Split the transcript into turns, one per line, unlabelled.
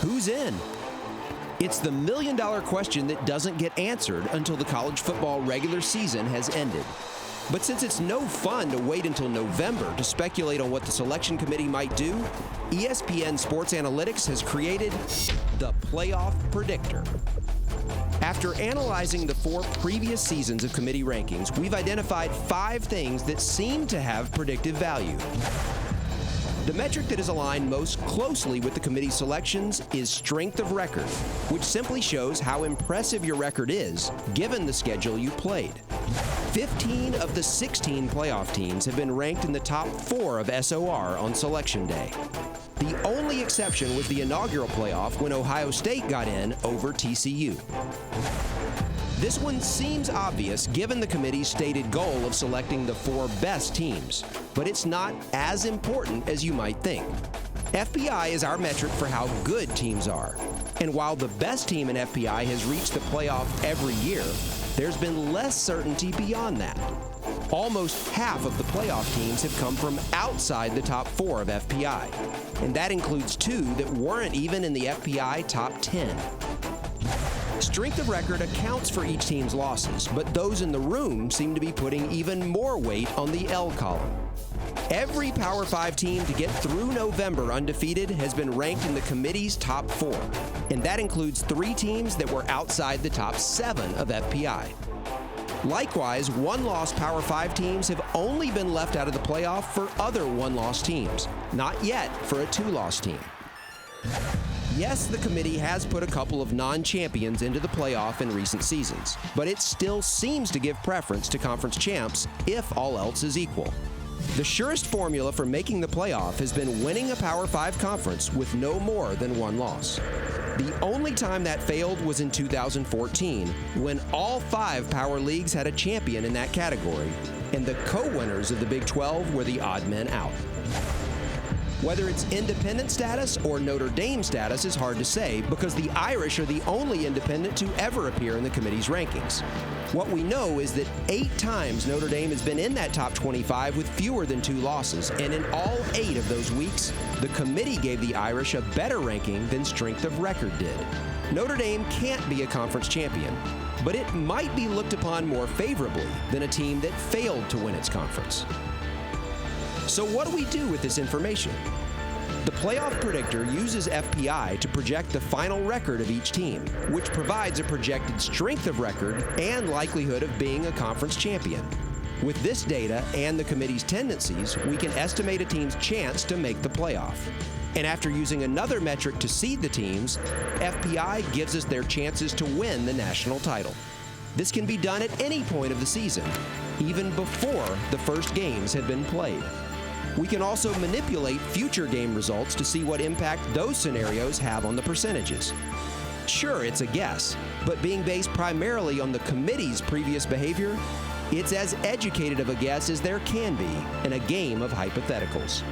Who's in? It's the million-dollar question that doesn't get answered until the college football regular season has ended. But since it's no fun to wait until November to speculate on what the selection committee might do, ESPN Sports Analytics has created the Playoff Predictor. After analyzing the 4 previous seasons of committee rankings, we've identified 5 things that seem to have predictive value. The metric that is aligned most closely with the committee's selections is strength of record, which simply shows how impressive your record is given the schedule you played. 15 of the 16 playoff teams have been ranked in the top 4 of SOR on Selection Day. The only exception was the inaugural playoff when Ohio State got in over TCU. This one seems obvious given the committee's stated goal of selecting the 4 best teams, but it's not as important as you might think. FPI is our metric for how good teams are, and while the best team in FPI has reached the playoff every year, there's been less certainty beyond that. Almost half of the playoff teams have come from outside the top 4 of FPI, and that includes 2 that weren't even in the FPI top 10. Strength of record accounts for each team's losses, but those in the room seem to be putting even more weight on the L column. Every Power 5 team to get through November undefeated has been ranked in the committee's top 4, and that includes 3 teams that were outside the top 7 of FPI. Likewise, one-loss Power 5 teams have only been left out of the playoff for other one-loss teams, not yet for a 2-loss team. Yes, the committee has put a couple of non-champions into the playoff in recent seasons, but it still seems to give preference to conference champs if all else is equal. The surest formula for making the playoff has been winning a Power 5 conference with no more than 1 loss. The only time that failed was in 2014, when all 5 Power Leagues had a champion in that category, and the co-winners of the Big 12 were the odd men out. Whether it's independent status or Notre Dame status is hard to say because the Irish are the only independent to ever appear in the committee's rankings. What we know is that 8 times Notre Dame has been in that top 25 with fewer than 2 losses, and in all 8 of those weeks, the committee gave the Irish a better ranking than strength of record did. Notre Dame can't be a conference champion, but it might be looked upon more favorably than a team that failed to win its conference. So what do we do with this information? The Playoff Predictor uses FPI to project the final record of each team, which provides a projected strength of record and likelihood of being a conference champion. With this data and the committee's tendencies, we can estimate a team's chance to make the playoff. And after using another metric to seed the teams, FPI gives us their chances to win the national title. This can be done at any point of the season, even before the first games have been played. We can also manipulate future game results to see what impact those scenarios have on the percentages. Sure, it's a guess, but being based primarily on the committee's previous behavior, it's as educated of a guess as there can be in a game of hypotheticals.